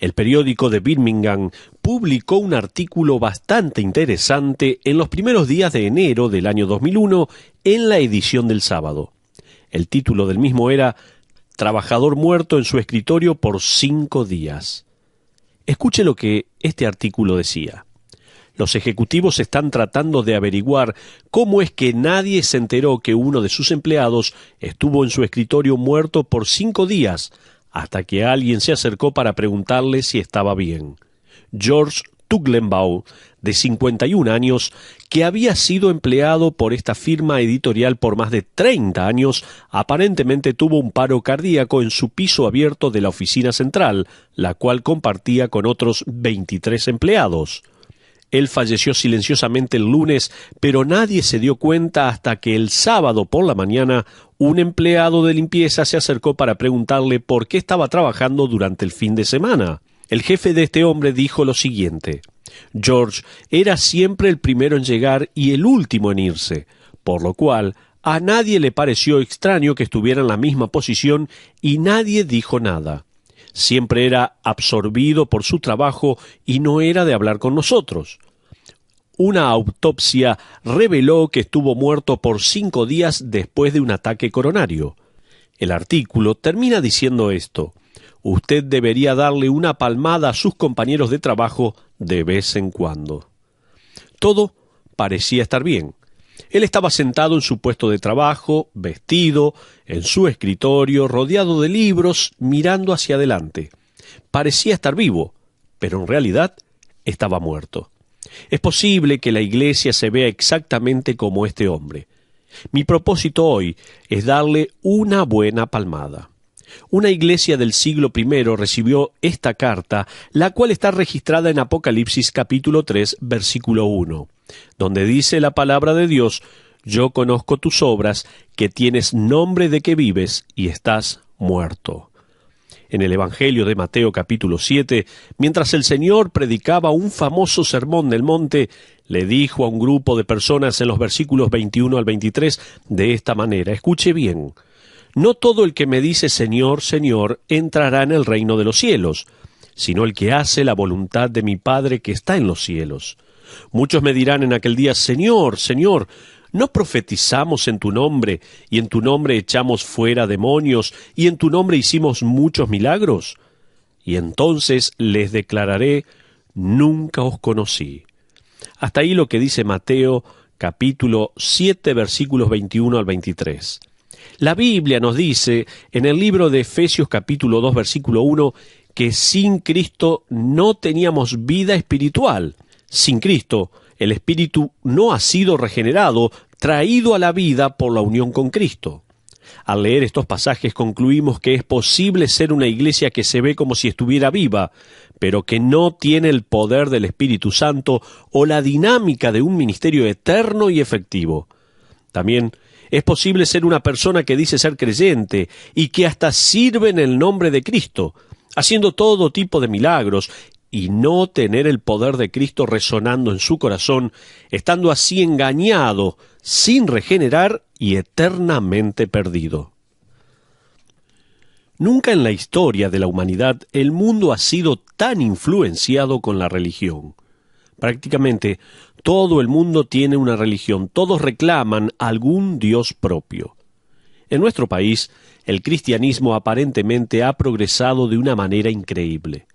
El periódico de Birmingham publicó un artículo bastante interesante en los primeros días de enero del año 2001 en la edición del sábado. El título del mismo era «Trabajador muerto en su escritorio por 5 días». Escuche lo que este artículo decía. Los ejecutivos están tratando de averiguar cómo es que nadie se enteró que uno de sus empleados estuvo en su escritorio muerto por 5 días, hasta que alguien se acercó para preguntarle si estaba bien. George Tugglebaum, de 51 años, que había sido empleado por esta firma editorial por más de 30 años, aparentemente tuvo un paro cardíaco en su piso abierto de la oficina central, la cual compartía con otros 23 empleados. Él falleció silenciosamente el lunes, pero nadie se dio cuenta hasta que el sábado por la mañana un empleado de limpieza se acercó para preguntarle por qué estaba trabajando durante el fin de semana. El jefe de este hombre dijo lo siguiente: George era siempre el primero en llegar y el último en irse, por lo cual a nadie le pareció extraño que estuviera en la misma posición y nadie dijo nada. Siempre era absorbido por su trabajo y no era de hablar con nosotros. Una autopsia reveló que estuvo muerto por 5 días después de un ataque coronario. El artículo termina diciendo esto: usted debería darle una palmada a sus compañeros de trabajo de vez en cuando. Todo parecía estar bien. Él estaba sentado en su puesto de trabajo, vestido, en su escritorio, rodeado de libros, mirando hacia adelante. Parecía estar vivo, pero en realidad estaba muerto. Es posible que la iglesia se vea exactamente como este hombre. Mi propósito hoy es darle una buena palmada. Una iglesia del siglo I recibió esta carta, la cual está registrada en Apocalipsis capítulo 3, versículo 1, donde dice la palabra de Dios: «Yo conozco tus obras, que tienes nombre de que vives y estás muerto». En el Evangelio de Mateo capítulo 7, mientras el Señor predicaba un famoso sermón del monte, le dijo a un grupo de personas en los versículos 21 al 23 de esta manera: escuche bien. No todo el que me dice Señor, Señor, entrará en el reino de los cielos, sino el que hace la voluntad de mi Padre que está en los cielos. Muchos me dirán en aquel día: Señor, Señor, ¿no profetizamos en tu nombre, y en tu nombre echamos fuera demonios, y en tu nombre hicimos muchos milagros? Y entonces les declararé: nunca os conocí. Hasta ahí lo que dice Mateo capítulo 7, versículos 21 al 23. La Biblia nos dice en el libro de Efesios capítulo 2 versículo 1 que sin Cristo no teníamos vida espiritual. Sin Cristo el espíritu no ha sido regenerado, traído a la vida por la unión con Cristo. Al leer estos pasajes concluimos que es posible ser una iglesia que se ve como si estuviera viva, pero que no tiene el poder del Espíritu Santo o la dinámica de un ministerio eterno y efectivo. También es posible ser una persona que dice ser creyente y que hasta sirve en el nombre de Cristo, haciendo todo tipo de milagros, y no tener el poder de Cristo resonando en su corazón, estando así engañado, sin regenerar y eternamente perdido. Nunca en la historia de la humanidad el mundo ha sido tan influenciado con la religión. Prácticamente todo el mundo tiene una religión, todos reclaman algún Dios propio. En nuestro país, el cristianismo aparentemente ha progresado de una manera increíble.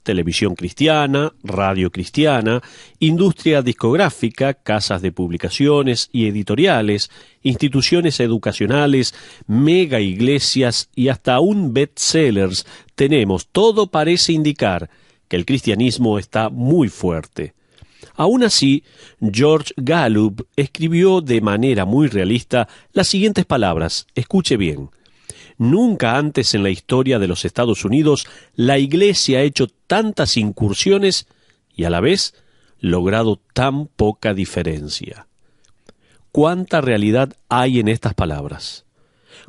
Televisión cristiana, radio cristiana, industria discográfica, casas de publicaciones y editoriales, instituciones educacionales, mega iglesias y hasta aún bestsellers tenemos. Todo parece indicar que el cristianismo está muy fuerte. Aún así, George Gallup escribió de manera muy realista las siguientes palabras. Escuche bien. Nunca antes en la historia de los Estados Unidos la Iglesia ha hecho tantas incursiones y a la vez logrado tan poca diferencia. ¿Cuánta realidad hay en estas palabras?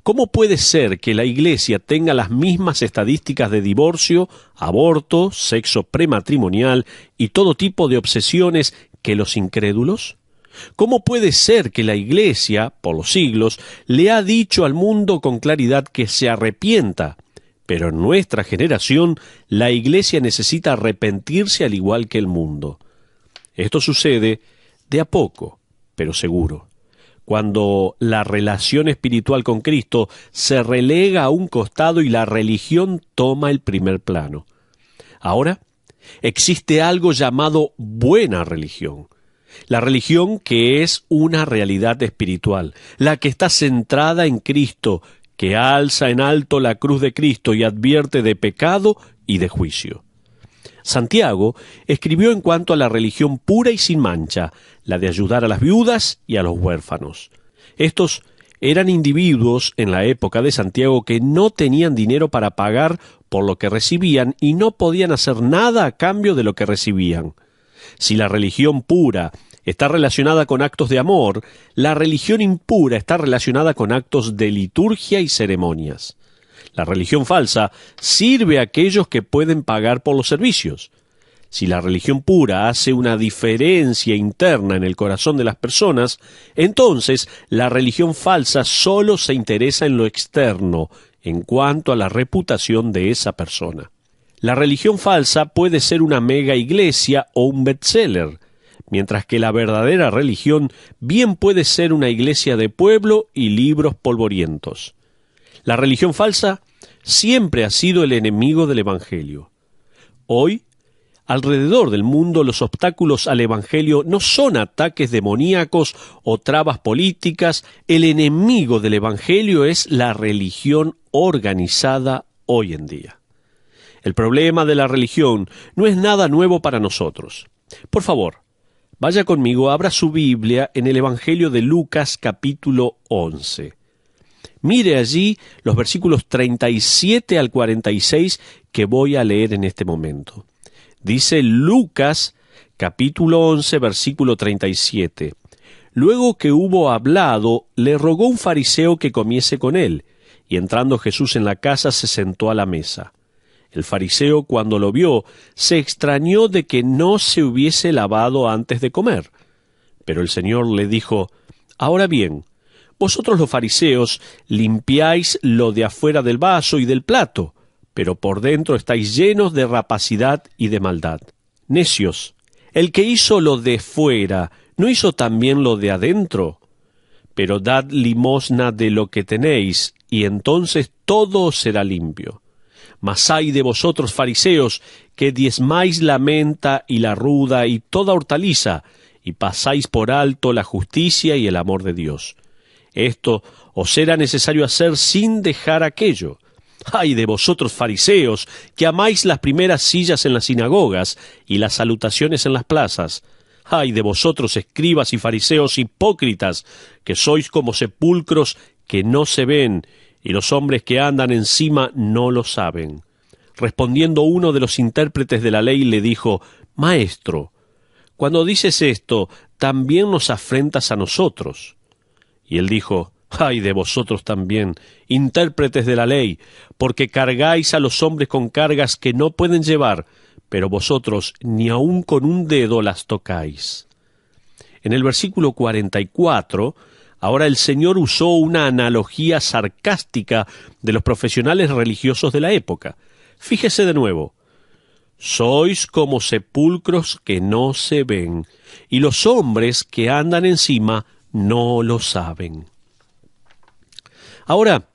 ¿Cómo puede ser que la Iglesia tenga las mismas estadísticas de divorcio, aborto, sexo prematrimonial y todo tipo de obsesiones que los incrédulos? ¿Cómo puede ser que la Iglesia, por los siglos, le ha dicho al mundo con claridad que se arrepienta, Pero en nuestra generación, la Iglesia necesita arrepentirse al igual que el mundo. Esto sucede de a poco, pero seguro, cuando la relación espiritual con Cristo se relega a un costado y la religión toma el primer plano. Ahora, existe algo llamado buena religión. La religión que es una realidad espiritual, la que está centrada en Cristo, que alza en alto la cruz de Cristo y advierte de pecado y de juicio. Santiago escribió en cuanto a la religión pura y sin mancha, la de ayudar a las viudas y a los huérfanos. Estos eran individuos en la época de Santiago que no tenían dinero para pagar por lo que recibían y no podían hacer nada a cambio de lo que recibían. Si la religión pura está relacionada con actos de amor, la religión impura está relacionada con actos de liturgia y ceremonias. La religión falsa sirve a aquellos que pueden pagar por los servicios. Si la religión pura hace una diferencia interna en el corazón de las personas, entonces la religión falsa solo se interesa en lo externo, en cuanto a la reputación de esa persona. La religión falsa puede ser una mega iglesia o un bestseller, mientras que la verdadera religión bien puede ser una iglesia de pueblo y libros polvorientos. La religión falsa siempre ha sido el enemigo del Evangelio. Hoy, alrededor del mundo, los obstáculos al Evangelio no son ataques demoníacos o trabas políticas. El enemigo del Evangelio es la religión organizada hoy en día. El problema de la religión no es nada nuevo para nosotros. Por favor, vaya conmigo, abra su Biblia en el Evangelio de Lucas capítulo 11. Mire allí los versículos 37 al 46 que voy a leer en este momento. Dice Lucas capítulo 11 versículo 37. Luego que hubo hablado, le rogó un fariseo que comiese con él, y entrando Jesús en la casa se sentó a la mesa. El fariseo, cuando lo vio, se extrañó de que no se hubiese lavado antes de comer. Pero el Señor le dijo: Ahora bien, vosotros los fariseos limpiáis lo de afuera del vaso y del plato, pero por dentro estáis llenos de rapacidad y de maldad. Necios, el que hizo lo de fuera, ¿no hizo también lo de adentro? Pero dad limosna de lo que tenéis, y entonces todo será limpio. Mas ay de vosotros, fariseos, que diezmáis la menta y la ruda y toda hortaliza, y pasáis por alto la justicia y el amor de Dios. Esto os era necesario hacer sin dejar aquello. Ay de vosotros, fariseos, que amáis las primeras sillas en las sinagogas y las salutaciones en las plazas. Ay de vosotros, escribas y fariseos hipócritas, que sois como sepulcros que no se ven, y los hombres que andan encima no lo saben. Respondiendo uno de los intérpretes de la ley le dijo: Maestro, cuando dices esto, también nos afrentas a nosotros. Y él dijo: Ay de vosotros también, intérpretes de la ley, porque cargáis a los hombres con cargas que no pueden llevar, pero vosotros ni aun con un dedo las tocáis. En el versículo 44, ahora el Señor usó una analogía sarcástica de los profesionales religiosos de la época. Fíjese de nuevo: sois como sepulcros que no se ven, y los hombres que andan encima no lo saben. Ahora,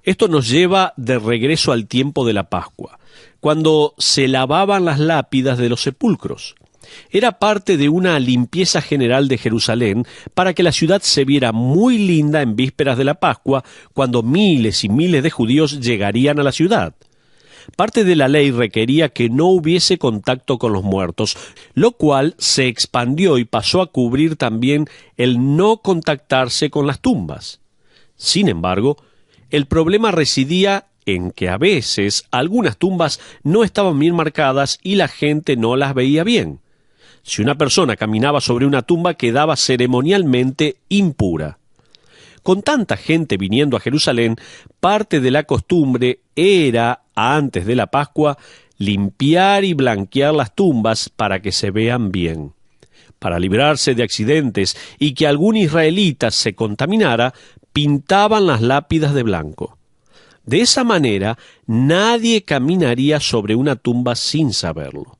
esto nos lleva de regreso al tiempo de la Pascua, cuando se lavaban las lápidas de los sepulcros. Era parte de una limpieza general de Jerusalén para que la ciudad se viera muy linda en vísperas de la Pascua, cuando miles y miles de judíos llegarían a la ciudad. Parte de la ley requería que no hubiese contacto con los muertos, lo cual se expandió y pasó a cubrir también el no contactarse con las tumbas. Sin embargo, el problema residía en que a veces algunas tumbas no estaban bien marcadas y la gente no las veía bien. Si una persona caminaba sobre una tumba, quedaba ceremonialmente impura. Con tanta gente viniendo a Jerusalén, parte de la costumbre era, antes de la Pascua, limpiar y blanquear las tumbas para que se vean bien. Para librarse de accidentes y que algún israelita se contaminara, pintaban las lápidas de blanco. De esa manera, nadie caminaría sobre una tumba sin saberlo.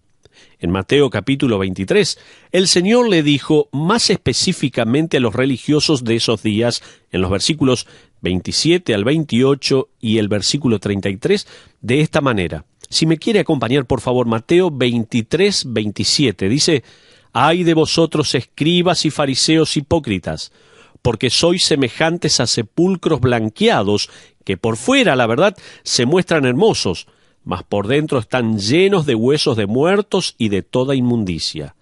En Mateo capítulo 23, el Señor le dijo más específicamente a los religiosos de esos días, en los versículos 27 al 28 y el versículo 33, de esta manera. Si me quiere acompañar, por favor, Mateo 23, 27, dice: «Ay de vosotros, escribas y fariseos hipócritas, porque sois semejantes a sepulcros blanqueados, que por fuera, la verdad, se muestran hermosos, mas por dentro están llenos de huesos de muertos y de toda inmundicia.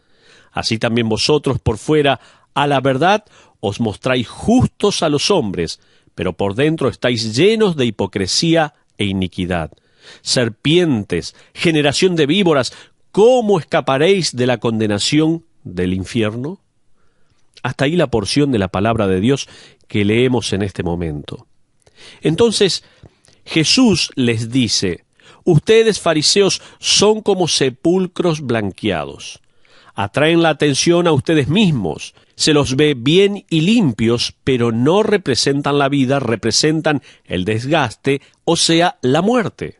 Así también vosotros por fuera, a la verdad, os mostráis justos a los hombres, pero por dentro estáis llenos de hipocresía e iniquidad. Serpientes, generación de víboras, ¿cómo escaparéis de la condenación del infierno?». Hasta ahí la porción de la palabra de Dios que leemos en este momento. Entonces, Jesús les dice: «Ustedes, fariseos, son como sepulcros blanqueados. Atraen la atención a ustedes mismos. Se los ve bien y limpios, pero no representan la vida, representan el desgaste, o sea, la muerte.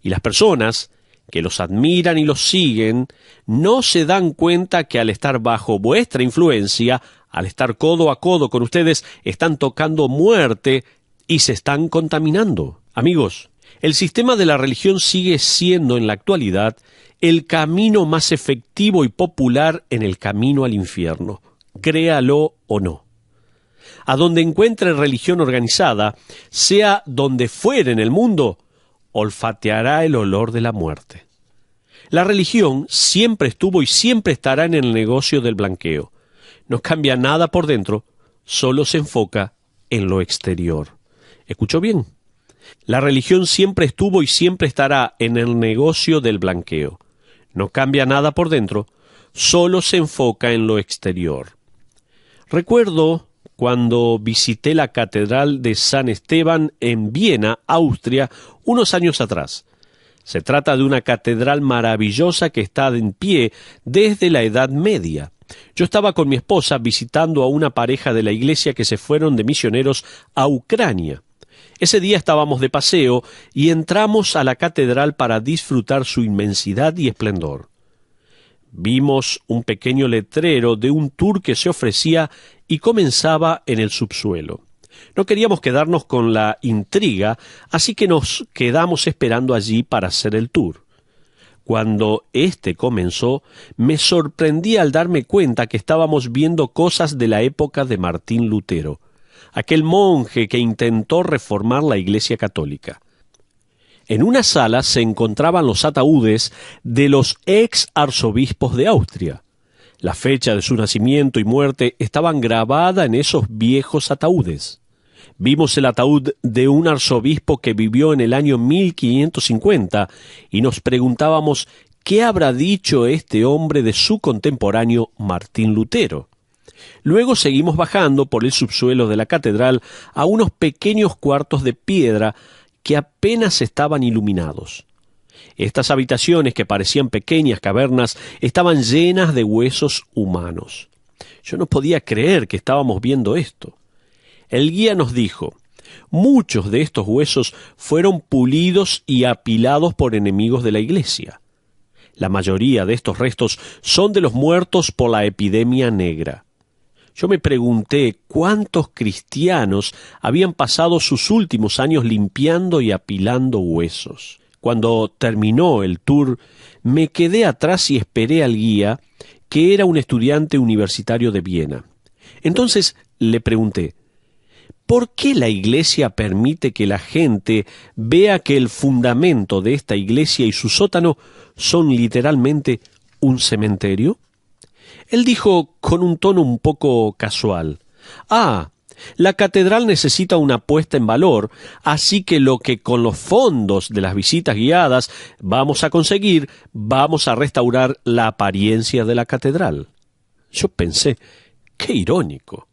Y las personas que los admiran y los siguen no se dan cuenta que al estar bajo vuestra influencia, al estar codo a codo con ustedes, están tocando muerte y se están contaminando». Amigos, el sistema de la religión sigue siendo en la actualidad el camino más efectivo y popular en el camino al infierno, créalo o no. A donde encuentre religión organizada, sea donde fuere en el mundo, olfateará el olor de la muerte. La religión siempre estuvo y siempre estará en el negocio del blanqueo. No cambia nada por dentro, solo se enfoca en lo exterior. ¿Escuchó bien? La religión siempre estuvo y siempre estará en el negocio del blanqueo. No cambia nada por dentro, solo se enfoca en lo exterior. Recuerdo cuando visité la Catedral de San Esteban en Viena, Austria, unos años atrás. Se trata de una catedral maravillosa que está en pie desde la Edad Media. Yo estaba con mi esposa visitando a una pareja de la iglesia que se fueron de misioneros a Ucrania. Ese día estábamos de paseo y entramos a la catedral para disfrutar su inmensidad y esplendor. Vimos un pequeño letrero de un tour que se ofrecía y comenzaba en el subsuelo. No queríamos quedarnos con la intriga, así que nos quedamos esperando allí para hacer el tour. Cuando éste comenzó, me sorprendí al darme cuenta que estábamos viendo cosas de la época de Martín Lutero, aquel monje que intentó reformar la Iglesia Católica. En una sala se encontraban los ataúdes de los ex arzobispos de Austria. La fecha de su nacimiento y muerte estaban grabada en esos viejos ataúdes. Vimos el ataúd de un arzobispo que vivió en el año 1550 y nos preguntábamos qué habrá dicho este hombre de su contemporáneo Martín Lutero. Luego seguimos bajando por el subsuelo de la catedral a unos pequeños cuartos de piedra que apenas estaban iluminados. Estas habitaciones, que parecían pequeñas cavernas, estaban llenas de huesos humanos. Yo no podía creer que estábamos viendo esto. El guía nos dijo: muchos de estos huesos fueron pulidos y apilados por enemigos de la Iglesia. La mayoría de estos restos son de los muertos por la epidemia negra. Yo me pregunté cuántos cristianos habían pasado sus últimos años limpiando y apilando huesos. Cuando terminó el tour, me quedé atrás y esperé al guía, que era un estudiante universitario de Viena. Entonces le pregunté: ¿por qué la Iglesia permite que la gente vea que el fundamento de esta iglesia y su sótano son literalmente un cementerio? Él dijo con un tono un poco casual: la catedral necesita una puesta en valor, así que lo que con los fondos de las visitas guiadas vamos a conseguir, vamos a restaurar la apariencia de la catedral. Yo pensé, qué irónico.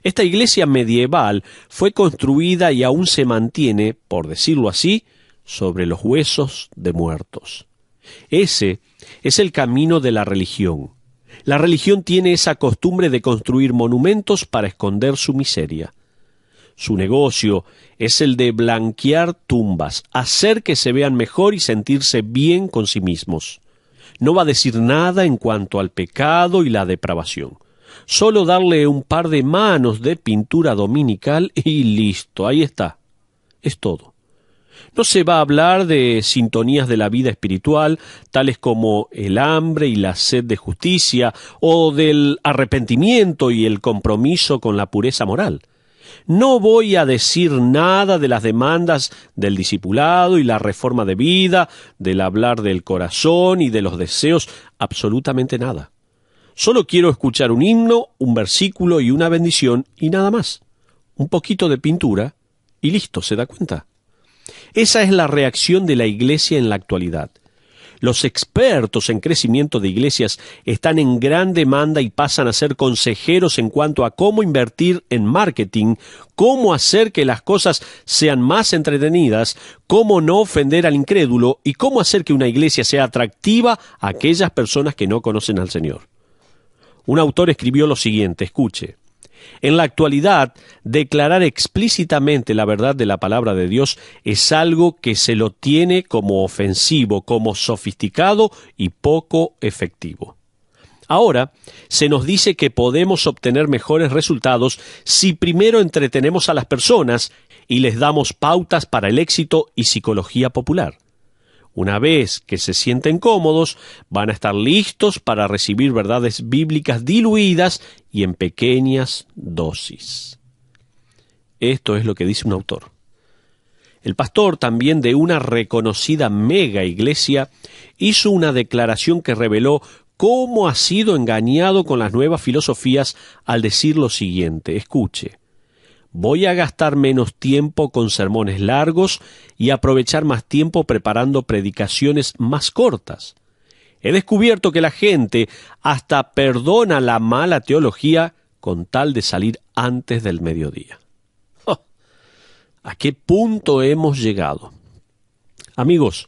Esta iglesia medieval fue construida y aún se mantiene, por decirlo así, sobre los huesos de muertos. Ese es el camino de la religión. La religión tiene esa costumbre de construir monumentos para esconder su miseria. Su negocio es el de blanquear tumbas, hacer que se vean mejor y sentirse bien con sí mismos. No va a decir nada en cuanto al pecado y la depravación. Solo darle un par de manos de pintura dominical y listo, ahí está. Es todo. No se va a hablar de sintonías de la vida espiritual, tales como el hambre y la sed de justicia, o del arrepentimiento y el compromiso con la pureza moral. No voy a decir nada de las demandas del discipulado y la reforma de vida, del hablar del corazón y de los deseos, absolutamente nada. Solo quiero escuchar un himno, un versículo y una bendición y nada más. Un poquito de pintura y listo, ¿se da cuenta? Esa es la reacción de la iglesia en la actualidad. Los expertos en crecimiento de iglesias están en gran demanda y pasan a ser consejeros en cuanto a cómo invertir en marketing, cómo hacer que las cosas sean más entretenidas, cómo no ofender al incrédulo y cómo hacer que una iglesia sea atractiva a aquellas personas que no conocen al Señor. Un autor escribió lo siguiente, escuche. En la actualidad, declarar explícitamente la verdad de la palabra de Dios es algo que se lo tiene como ofensivo, como sofisticado y poco efectivo. Ahora, se nos dice que podemos obtener mejores resultados si primero entretenemos a las personas y les damos pautas para el éxito y psicología popular. Una vez que se sienten cómodos, van a estar listos para recibir verdades bíblicas diluidas y en pequeñas dosis. Esto es lo que dice un autor. El pastor también de una reconocida mega iglesia hizo una declaración que reveló cómo ha sido engañado con las nuevas filosofías al decir lo siguiente, escuche. Voy a gastar menos tiempo con sermones largos y aprovechar más tiempo preparando predicaciones más cortas. He descubierto que la gente hasta perdona la mala teología con tal de salir antes del mediodía. ¡Oh! ¿A qué punto hemos llegado? Amigos,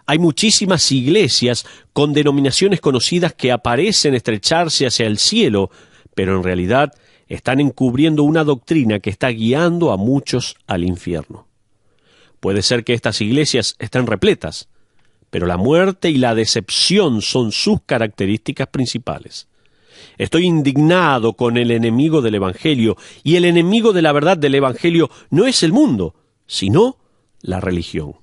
hay muchísimas iglesias con denominaciones conocidas que parecen estrecharse hacia el cielo, pero en realidad están encubriendo una doctrina que está guiando a muchos al infierno. Puede ser que estas iglesias estén repletas, pero la muerte y la decepción son sus características principales. Estoy indignado con el enemigo del Evangelio, y el enemigo de la verdad del Evangelio no es el mundo, sino la religión.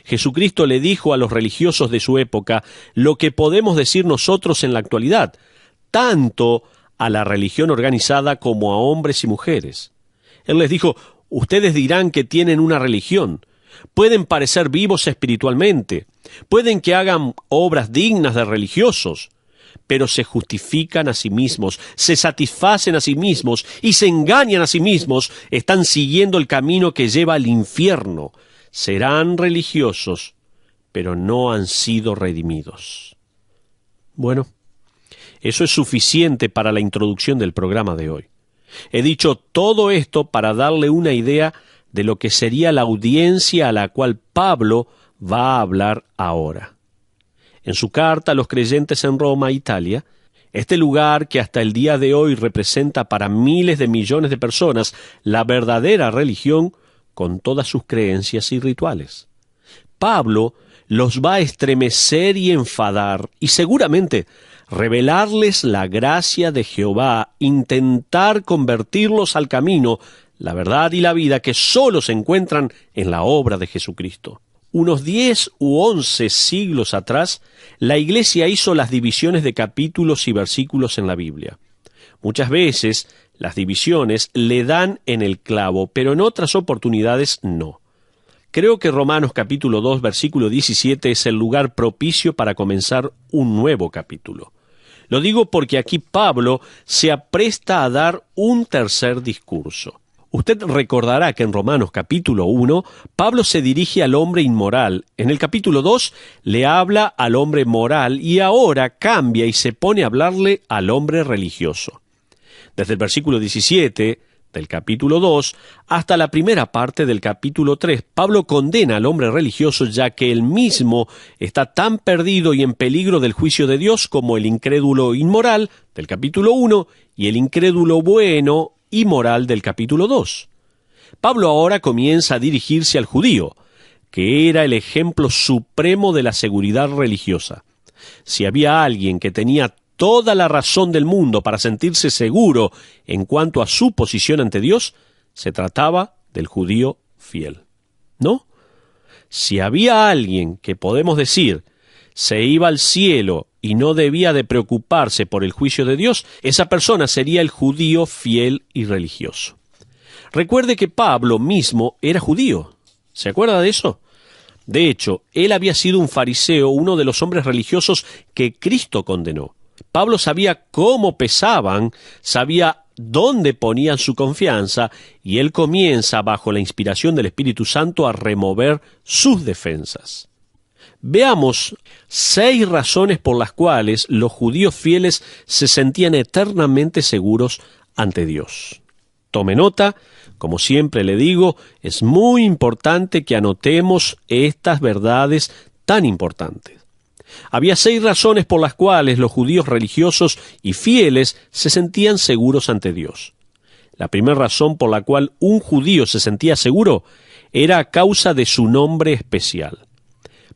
Jesucristo le dijo a los religiosos de su época lo que podemos decir nosotros en la actualidad, tanto a la religión organizada como a hombres y mujeres. Él les dijo, ustedes dirán que tienen una religión, pueden parecer vivos espiritualmente, pueden que hagan obras dignas de religiosos, pero se justifican a sí mismos, se satisfacen a sí mismos y se engañan a sí mismos, están siguiendo el camino que lleva al infierno. Serán religiosos, pero no han sido redimidos. Bueno, eso es suficiente para la introducción del programa de hoy. He dicho todo esto para darle una idea de lo que sería la audiencia a la cual Pablo va a hablar ahora. En su carta a los creyentes en Roma, Italia, este lugar que hasta el día de hoy representa para miles de millones de personas la verdadera religión con todas sus creencias y rituales. Pablo los va a estremecer y enfadar y seguramente revelarles la gracia de Jehová, intentar convertirlos al camino, la verdad y la vida que solo se encuentran en la obra de Jesucristo. Unos 10 u 11 siglos atrás, la Iglesia hizo las divisiones de capítulos y versículos en la Biblia. Muchas veces las divisiones le dan en el clavo, pero en otras oportunidades no. Creo que Romanos capítulo 2, versículo 17 es el lugar propicio para comenzar un nuevo capítulo. Lo digo porque aquí Pablo se apresta a dar un tercer discurso. Usted recordará que en Romanos capítulo 1, Pablo se dirige al hombre inmoral. En el capítulo 2 le habla al hombre moral y ahora cambia y se pone a hablarle al hombre religioso. Desde el versículo 17 del capítulo 2 hasta la primera parte del capítulo 3, Pablo condena al hombre religioso ya que él mismo está tan perdido y en peligro del juicio de Dios como el incrédulo inmoral del capítulo 1 y el incrédulo bueno y moral del capítulo 2. Pablo ahora comienza a dirigirse al judío, que era el ejemplo supremo de la seguridad religiosa. Si había alguien que tenía toda la razón del mundo para sentirse seguro en cuanto a su posición ante Dios, se trataba del judío fiel. ¿No? Si había alguien que podemos decir se iba al cielo y no debía de preocuparse por el juicio de Dios, esa persona sería el judío fiel y religioso. Recuerde que Pablo mismo era judío. ¿Se acuerda de eso? De hecho, él había sido un fariseo, uno de los hombres religiosos que Cristo condenó. Pablo sabía cómo pesaban, sabía dónde ponían su confianza, y él comienza, bajo la inspiración del Espíritu Santo, a remover sus defensas. Veamos 6 razones por las cuales los judíos fieles se sentían eternamente seguros ante Dios. Tome nota, como siempre le digo, es muy importante que anotemos estas verdades tan importantes. Había 6 razones por las cuales los judíos religiosos y fieles se sentían seguros ante Dios. La primera razón por la cual un judío se sentía seguro era a causa de su nombre especial.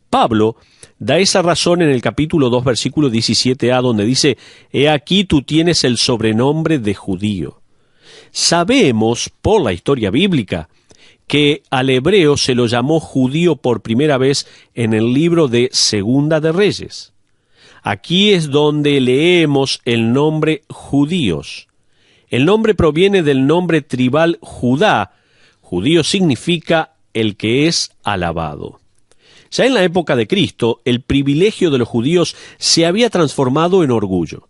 Pablo da esa razón en el capítulo 2, versículo 17a, donde dice: «He aquí tú tienes el sobrenombre de judío». Sabemos, por la historia bíblica, que al hebreo se lo llamó judío por primera vez en el libro de Segunda de Reyes. Aquí es donde leemos el nombre judíos. El nombre proviene del nombre tribal Judá. Judío significa el que es alabado. Ya en la época de Cristo, el privilegio de los judíos se había transformado en orgullo.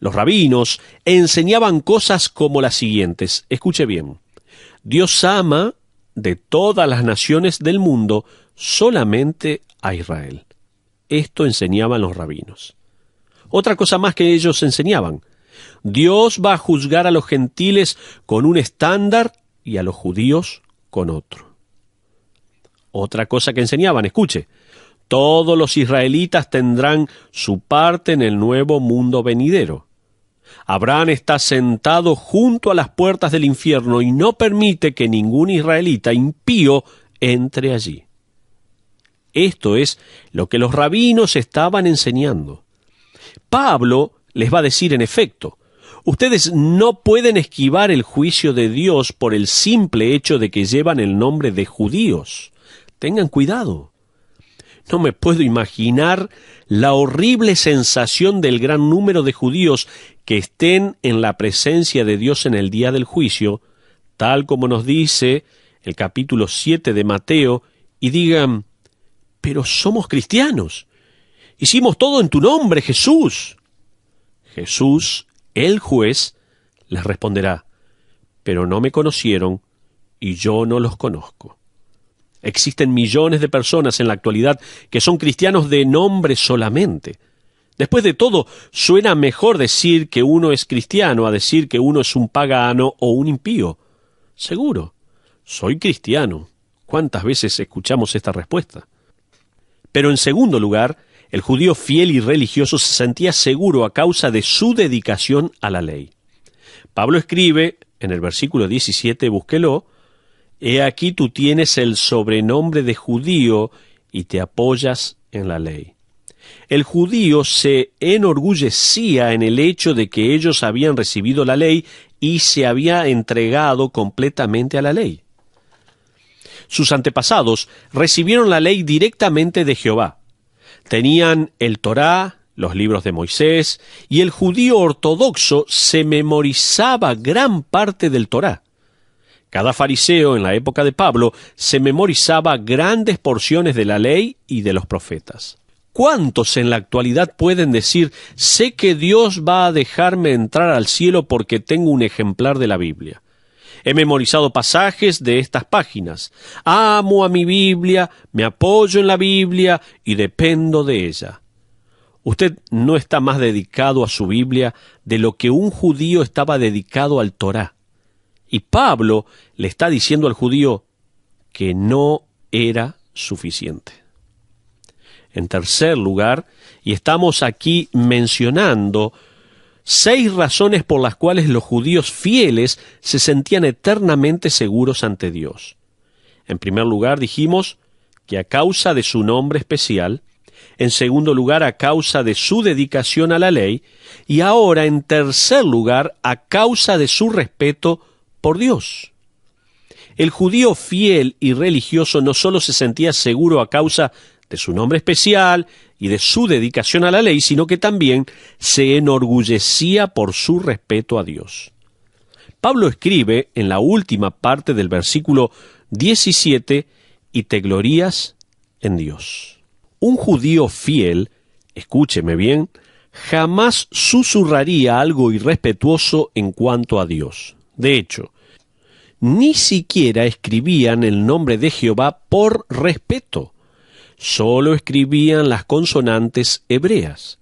Los rabinos enseñaban cosas como las siguientes. Escuche bien. Dios ama de todas las naciones del mundo solamente a Israel. Esto enseñaban los rabinos. Otra cosa más que ellos enseñaban: Dios va a juzgar a los gentiles con un estándar y a los judíos con otro. Otra cosa que enseñaban, escuche: todos los israelitas tendrán su parte en el nuevo mundo venidero. Abraham está sentado junto a las puertas del infierno y no permite que ningún israelita impío entre allí. Esto es lo que los rabinos estaban enseñando. Pablo les va a decir, en efecto, ustedes no pueden esquivar el juicio de Dios por el simple hecho de que llevan el nombre de judíos. Tengan cuidado. No me puedo imaginar la horrible sensación del gran número de judíos que estén en la presencia de Dios en el día del juicio, tal como nos dice el capítulo 7 de Mateo, y digan: «Pero somos cristianos, hicimos todo en tu nombre, Jesús». Jesús, el juez, les responderá: «Pero no me conocieron y yo no los conozco». Existen millones de personas en la actualidad que son cristianos de nombre solamente. Después de todo, suena mejor decir que uno es cristiano a decir que uno es un pagano o un impío. Seguro, soy cristiano. ¿Cuántas veces escuchamos esta respuesta? Pero en segundo lugar, el judío fiel y religioso se sentía seguro a causa de su dedicación a la ley. Pablo escribe en el versículo 17, búsquelo: «He aquí tú tienes el sobrenombre de judío y te apoyas en la ley». El judío se enorgullecía en el hecho de que ellos habían recibido la ley y se había entregado completamente a la ley. Sus antepasados recibieron la ley directamente de Jehová. Tenían el Torá, los libros de Moisés, y el judío ortodoxo se memorizaba gran parte del Torá. Cada fariseo en la época de Pablo se memorizaba grandes porciones de la ley y de los profetas. ¿Cuántos en la actualidad pueden decir: sé que Dios va a dejarme entrar al cielo porque tengo un ejemplar de la Biblia? He memorizado pasajes de estas páginas. Amo a mi Biblia, me apoyo en la Biblia y dependo de ella. Usted no está más dedicado a su Biblia de lo que un judío estaba dedicado al Torá. Y Pablo le está diciendo al judío que no era suficiente. En tercer lugar, y estamos aquí mencionando 6 razones por las cuales los judíos fieles se sentían eternamente seguros ante Dios. En primer lugar, dijimos que a causa de su nombre especial, en segundo lugar, a causa de su dedicación a la ley, y ahora, en tercer lugar, a causa de su respeto por Dios. El judío fiel y religioso no solo se sentía seguro a causa de su nombre especial y de su dedicación a la ley, sino que también se enorgullecía por su respeto a Dios. Pablo escribe en la última parte del versículo 17, y te glorías en Dios. Un judío fiel, escúcheme bien, jamás susurraría algo irrespetuoso en cuanto a Dios. De hecho, ni siquiera escribían el nombre de Jehová por respeto. Solo escribían las consonantes hebreas.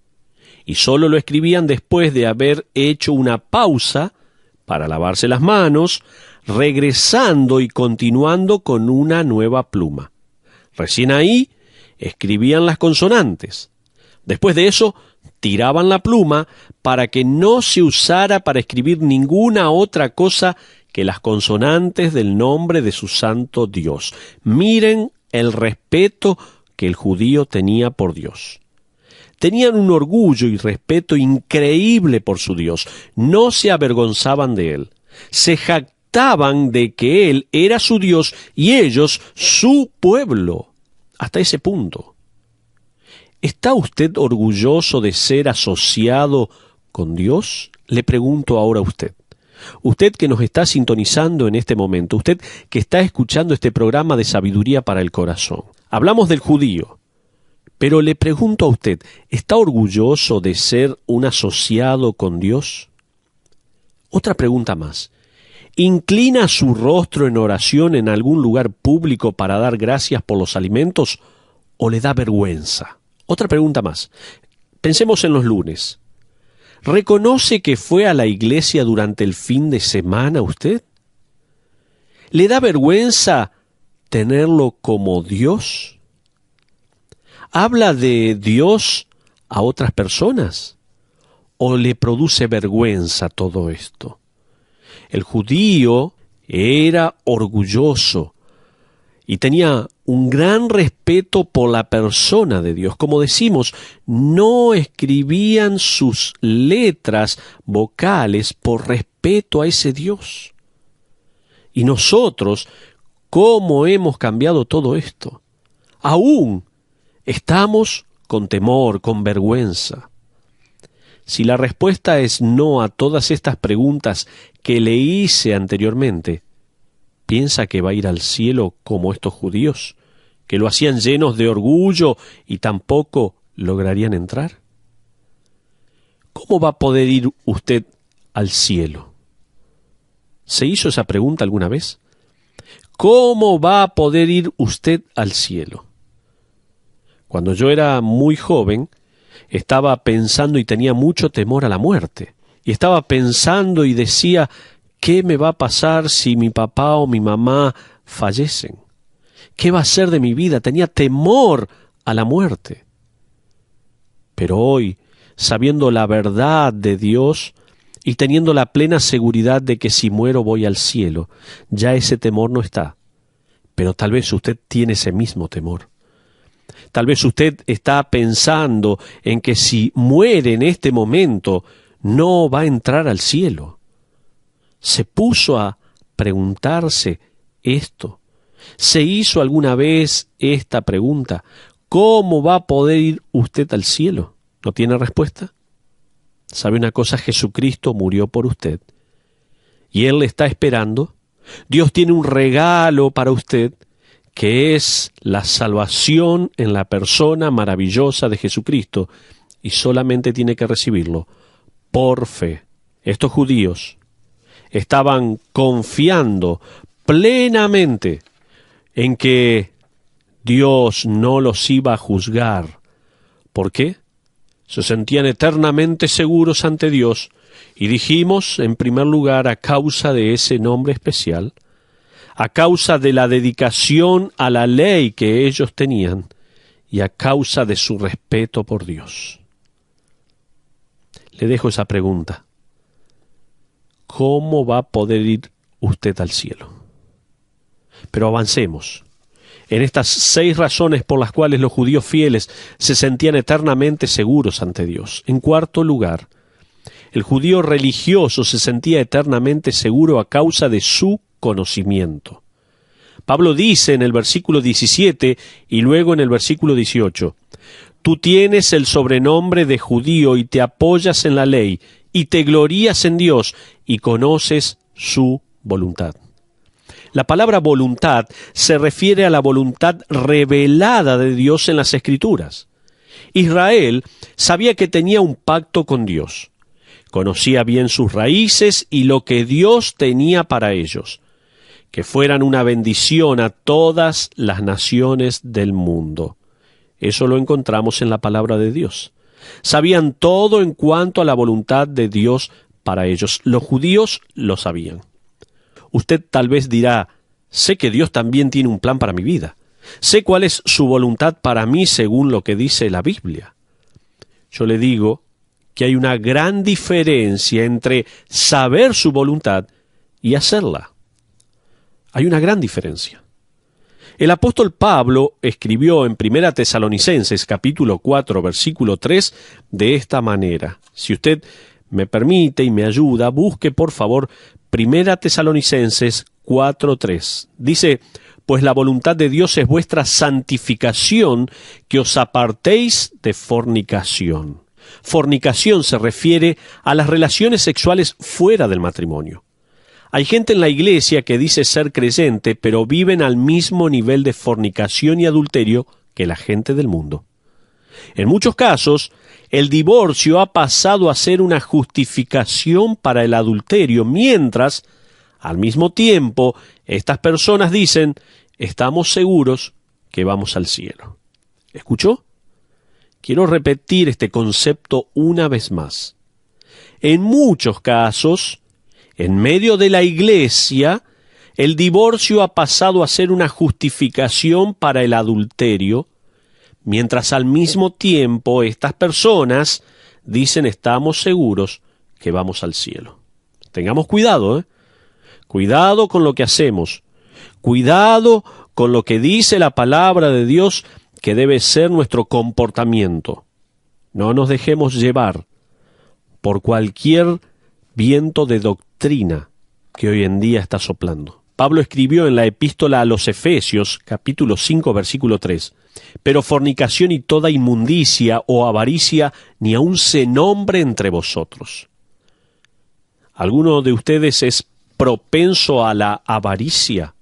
Y solo lo escribían después de haber hecho una pausa para lavarse las manos, regresando y continuando con una nueva pluma. Recién ahí escribían las consonantes. Después de eso, tiraban la pluma para que no se usara para escribir ninguna otra cosa que las consonantes del nombre de su santo Dios. Miren el respeto que el judío tenía por Dios. Tenían un orgullo y respeto increíble por su Dios. No se avergonzaban de él. Se jactaban de que él era su Dios y ellos su pueblo. Hasta ese punto. ¿Está usted orgulloso de ser asociado con Dios? Le pregunto ahora a usted. Usted que nos está sintonizando en este momento, usted que está escuchando este programa de sabiduría para el corazón. Hablamos del judío, pero le pregunto a usted, ¿está orgulloso de ser un asociado con Dios? Otra pregunta más. ¿Inclina su rostro en oración en algún lugar público para dar gracias por los alimentos o le da vergüenza? Otra pregunta más. Pensemos en los lunes. ¿Reconoce que fue a la iglesia durante el fin de semana usted? ¿Le da vergüenza tenerlo como Dios? ¿Habla de Dios a otras personas? ¿O le produce vergüenza todo esto? El judío era orgulloso y tenía un gran respeto por la persona de Dios. Como decimos, no escribían sus letras vocales por respeto a ese Dios. Y nosotros, ¿cómo hemos cambiado todo esto? Aún estamos con temor, con vergüenza. Si la respuesta es no a todas estas preguntas que le hice anteriormente, ¿piensa que va a ir al cielo como estos judíos, que lo hacían llenos de orgullo y tampoco lograrían entrar? ¿Cómo va a poder ir usted al cielo? ¿Se hizo esa pregunta alguna vez? ¿Cómo va a poder ir usted al cielo? Cuando yo era muy joven, estaba pensando y tenía mucho temor a la muerte. Y estaba pensando y decía, ¿qué me va a pasar si mi papá o mi mamá fallecen? ¿Qué va a ser de mi vida? Tenía temor a la muerte. Pero hoy, sabiendo la verdad de Dios y teniendo la plena seguridad de que si muero voy al cielo, ya ese temor no está. Pero tal vez usted tiene ese mismo temor. Tal vez usted está pensando en que si muere en este momento, no va a entrar al cielo. ¿Se puso a preguntarse esto? ¿Se hizo alguna vez esta pregunta? ¿Cómo va a poder ir usted al cielo? ¿No tiene respuesta? ¿Sabe una cosa? Jesucristo murió por usted y Él le está esperando. Dios tiene un regalo para usted que es la salvación en la persona maravillosa de Jesucristo y solamente tiene que recibirlo por fe. Estos judíos estaban confiando plenamente en que Dios no los iba a juzgar. ¿Por qué? Se sentían eternamente seguros ante Dios y dijimos, en primer lugar, a causa de ese nombre especial, a causa de la dedicación a la ley que ellos tenían y a causa de su respeto por Dios. le dejo esa pregunta. ¿Cómo va a poder ir usted al cielo? Pero avancemos. En estas 6 razones por las cuales los judíos fieles se sentían eternamente seguros ante Dios. En cuarto lugar, el judío religioso se sentía eternamente seguro a causa de su conocimiento. Pablo dice en el versículo 17 y luego en el versículo 18, «Tú tienes el sobrenombre de judío y te apoyas en la ley, y te glorías en Dios, y conoces su voluntad». La palabra voluntad se refiere a la voluntad revelada de Dios en las Escrituras. Israel sabía que tenía un pacto con Dios. Conocía bien sus raíces y lo que Dios tenía para ellos, que fueran una bendición a todas las naciones del mundo. Eso lo encontramos en la palabra de Dios. Sabían todo en cuanto a la voluntad de Dios para ellos. Los judíos lo sabían. Usted tal vez dirá, sé que Dios también tiene un plan para mi vida. Sé cuál es su voluntad para mí según lo que dice la Biblia. Yo le digo que hay una gran diferencia entre saber su voluntad y hacerla. Hay una gran diferencia. El apóstol Pablo escribió en 1 Tesalonicenses capítulo 4 versículo 3 de esta manera. Si usted me permite y me ayuda, busque por favor 1 Tesalonicenses 4:3. Dice, pues la voluntad de Dios es vuestra santificación, que os apartéis de fornicación. Fornicación se refiere a las relaciones sexuales fuera del matrimonio. Hay gente en la iglesia que dice ser creyente, pero viven al mismo nivel de fornicación y adulterio que la gente del mundo. En muchos casos, el divorcio ha pasado a ser una justificación para el adulterio, mientras, al mismo tiempo, estas personas dicen, estamos seguros que vamos al cielo. ¿Escuchó? Quiero repetir este concepto una vez más. En muchos casos, en medio de la iglesia, el divorcio ha pasado a ser una justificación para el adulterio, mientras al mismo tiempo estas personas dicen estamos seguros que vamos al cielo. Tengamos cuidado, Cuidado con lo que hacemos. Cuidado con lo que dice la palabra de Dios que debe ser nuestro comportamiento. No nos dejemos llevar por cualquier viento de doctrina que hoy en día está soplando. Pablo escribió en la epístola a los Efesios, capítulo 5, versículo 3, «Pero fornicación y toda inmundicia o avaricia ni aun se nombre entre vosotros». ¿Alguno de ustedes es propenso a la avaricia?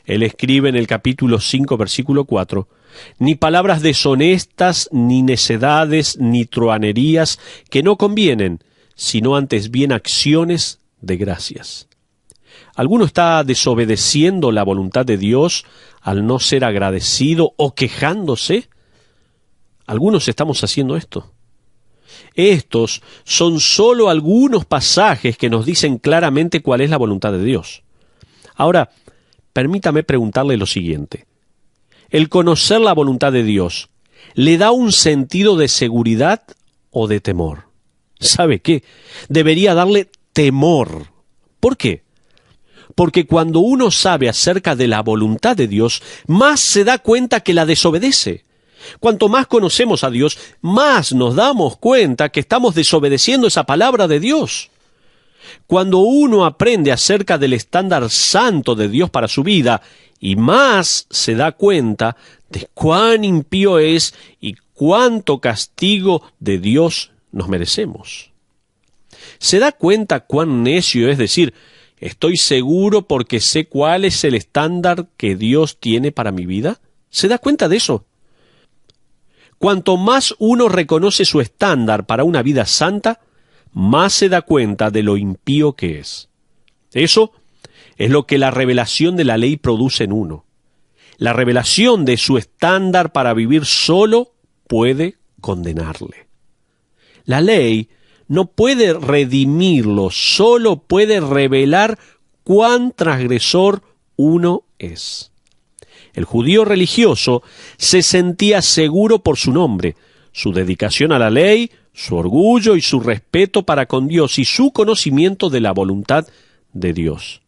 Él escribe en el capítulo 5, versículo 4, «Ni palabras deshonestas, ni necedades, ni truhanerías que no convienen, sino antes bien acciones de gracias». ¿Alguno está desobedeciendo la voluntad de Dios al no ser agradecido o quejándose? Algunos estamos haciendo esto. Estos son solo algunos pasajes que nos dicen claramente cuál es la voluntad de Dios. Ahora, permítame preguntarle lo siguiente. ¿El conocer la voluntad de Dios le da un sentido de seguridad o de temor? ¿Sabe qué? Debería darle temor. ¿Por qué? Porque cuando uno sabe acerca de la voluntad de Dios, más se da cuenta que la desobedece. Cuanto más conocemos a Dios, más nos damos cuenta que estamos desobedeciendo esa palabra de Dios. Cuando uno aprende acerca del estándar santo de Dios para su vida, y más se da cuenta de cuán impío es y cuánto castigo de Dios nos merecemos. ¿Se da cuenta cuán necio es decir, estoy seguro porque sé cuál es el estándar que Dios tiene para mi vida? ¿Se da cuenta de eso? Cuanto más uno reconoce su estándar para una vida santa, más se da cuenta de lo impío que es. Eso es lo que la revelación de la ley produce en uno. La revelación de su estándar para vivir solo puede condenarle. La ley no puede redimirlo, solo puede revelar cuán transgresor uno es. El judío religioso se sentía seguro por su nombre, su dedicación a la ley, su orgullo y su respeto para con Dios y su conocimiento de la voluntad de Dios.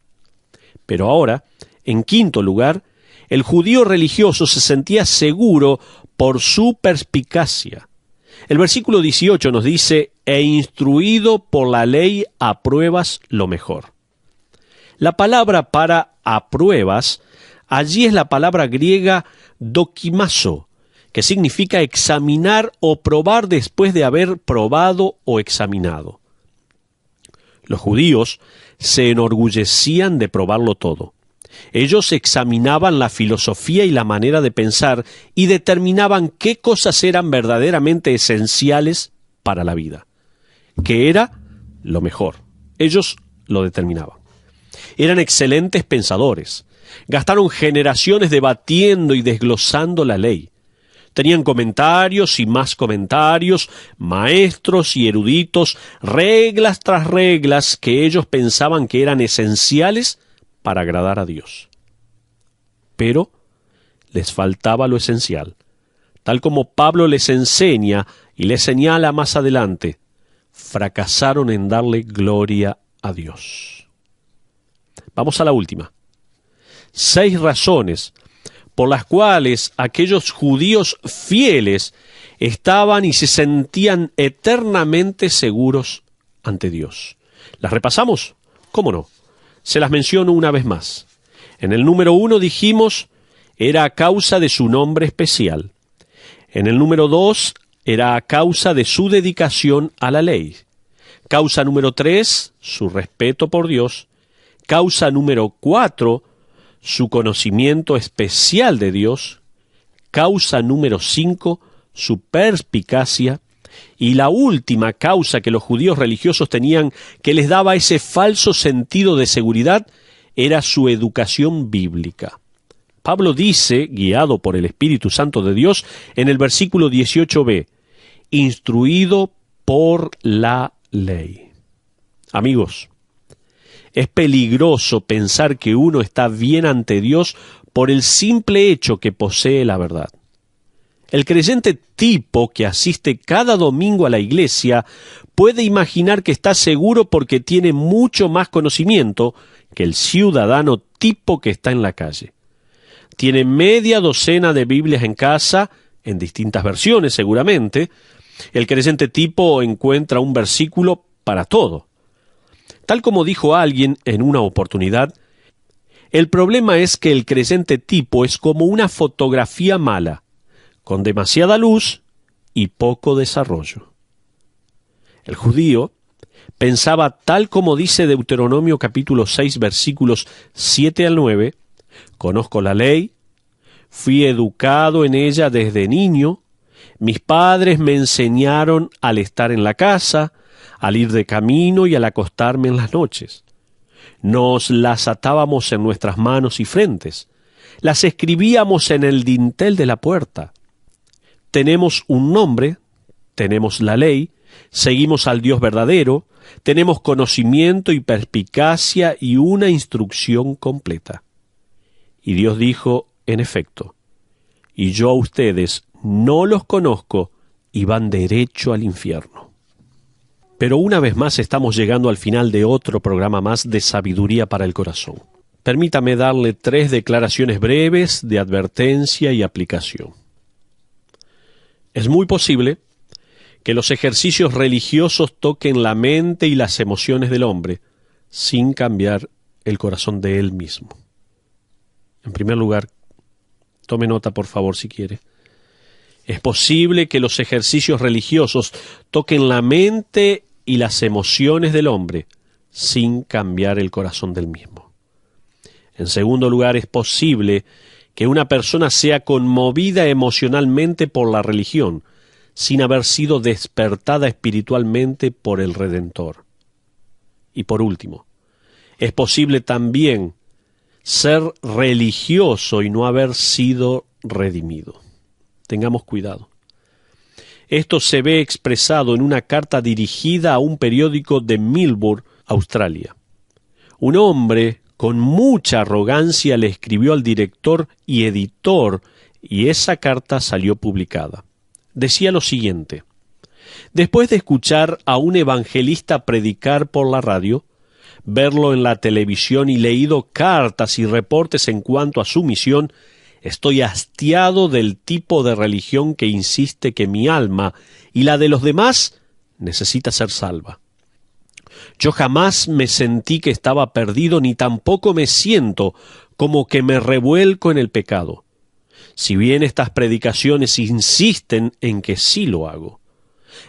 Pero ahora, en quinto lugar, el judío religioso se sentía seguro por su perspicacia. El versículo 18 nos dice, «E instruido por la ley apruebas lo mejor». La palabra para apruebas, allí es la palabra griega dokimazo, que significa examinar o probar después de haber probado o examinado. Los judíos se enorgullecían de probarlo todo. Ellos examinaban la filosofía y la manera de pensar y determinaban qué cosas eran verdaderamente esenciales para la vida, qué era lo mejor. Ellos lo determinaban. Eran excelentes pensadores. Gastaron generaciones debatiendo y desglosando la ley. Tenían comentarios y más comentarios, maestros y eruditos, reglas tras reglas que ellos pensaban que eran esenciales para agradar a Dios. Pero les faltaba lo esencial. Tal como Pablo les enseña y les señala más adelante, fracasaron en darle gloria a Dios. Vamos a la última. 6 razones por las cuales aquellos judíos fieles estaban y se sentían eternamente seguros ante Dios. ¿Las repasamos? ¿Cómo no? Se las menciono una vez más. En el número 1 dijimos, era a causa de su nombre especial. En el número 2, era a causa de su dedicación a la ley. Causa número 3, su respeto por Dios. Causa número 4, su conocimiento especial de Dios. Causa número 5, su perspicacia. Y la última causa que los judíos religiosos tenían, que les daba ese falso sentido de seguridad, era su educación bíblica. Pablo dice, guiado por el Espíritu Santo de Dios, en el versículo 18b, instruido por la ley. Amigos, es peligroso pensar que uno está bien ante Dios por el simple hecho que posee la verdad. El creyente tipo que asiste cada domingo a la iglesia puede imaginar que está seguro porque tiene mucho más conocimiento que el ciudadano tipo que está en la calle. Tiene media docena de Biblias en casa, en distintas versiones seguramente. El creyente tipo encuentra un versículo para todo. Tal como dijo alguien en una oportunidad, el problema es que el creyente tipo es como una fotografía mala, con demasiada luz y poco desarrollo. El judío pensaba tal como dice Deuteronomio capítulo 6 versículos 7 al 9, conozco la ley, fui educado en ella desde niño, mis padres me enseñaron al estar en la casa, al ir de camino y al acostarme en las noches. Nos las atábamos en nuestras manos y frentes, las escribíamos en el dintel de la puerta. Tenemos un nombre, tenemos la ley, seguimos al Dios verdadero, tenemos conocimiento y perspicacia y una instrucción completa. Y Dios dijo, en efecto, y yo a ustedes no los conozco y van derecho al infierno. Pero una vez más estamos llegando al final de otro programa más de Sabiduría para el Corazón. Permítame darle 3 declaraciones breves de advertencia y aplicación. Es muy posible que los ejercicios religiosos toquen la mente y las emociones del hombre sin cambiar el corazón de él mismo. En primer lugar, tome nota por favor si quiere. Es posible que los ejercicios religiosos toquen la mente y las emociones del hombre sin cambiar el corazón del mismo. En segundo lugar, es posible que una persona sea conmovida emocionalmente por la religión, sin haber sido despertada espiritualmente por el Redentor. Y por último, es posible también ser religioso y no haber sido redimido. Tengamos cuidado. Esto se ve expresado en una carta dirigida a un periódico de Melbourne, Australia. Un hombre con mucha arrogancia le escribió al director y editor, y esa carta salió publicada. Decía lo siguiente: Después de escuchar a un evangelista predicar por la radio, verlo en la televisión y leído cartas y reportes en cuanto a su misión, estoy hastiado del tipo de religión que insiste que mi alma y la de los demás necesita ser salva. Yo jamás me sentí que estaba perdido, ni tampoco me siento como que me revuelco en el pecado, si bien estas predicaciones insisten en que sí lo hago.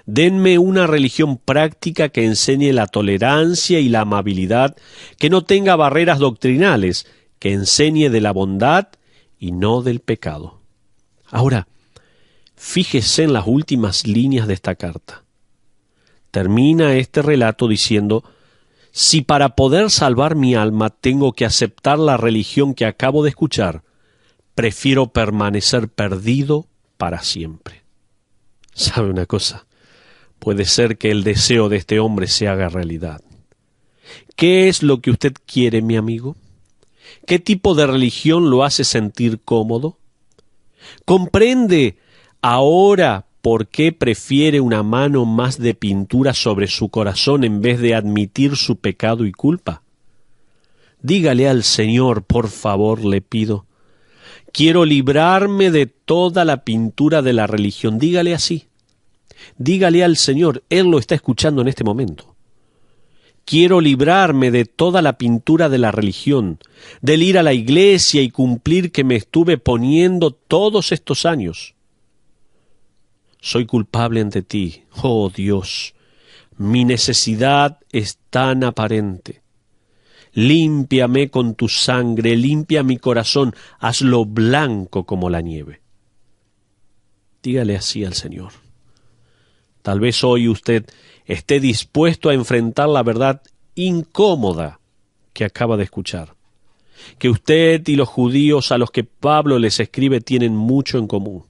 Denme una religión práctica que enseñe la tolerancia y la amabilidad, que no tenga barreras doctrinales, que enseñe de la bondad y no del pecado. Ahora, fíjese en las últimas líneas de esta carta. Termina este relato diciendo: si para poder salvar mi alma tengo que aceptar la religión que acabo de escuchar, prefiero permanecer perdido para siempre. ¿Sabe una cosa? Puede ser que el deseo de este hombre se haga realidad. ¿Qué es lo que usted quiere, mi amigo? ¿Qué tipo de religión lo hace sentir cómodo? ¿Comprende ahora por qué prefiere una mano más de pintura sobre su corazón en vez de admitir su pecado y culpa? Dígale al Señor, por favor, le pido: quiero librarme de toda la pintura de la religión. Dígale así. Dígale al Señor, Él lo está escuchando en este momento. Quiero librarme de toda la pintura de la religión, del ir a la iglesia y cumplir que me estuve poniendo todos estos años. Soy culpable ante ti, oh Dios. Mi necesidad es tan aparente. Límpiame con tu sangre, limpia mi corazón, hazlo blanco como la nieve. Dígale así al Señor. Tal vez hoy usted esté dispuesto a enfrentar la verdad incómoda que acaba de escuchar, que usted y los judíos a los que Pablo les escribe tienen mucho en común.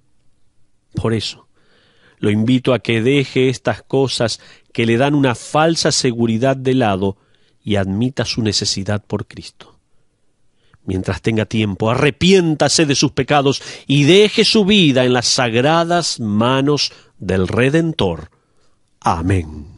Por eso, lo invito a que deje estas cosas que le dan una falsa seguridad de lado y admita su necesidad por Cristo. Mientras tenga tiempo, arrepiéntase de sus pecados y deje su vida en las sagradas manos del Redentor. Amén.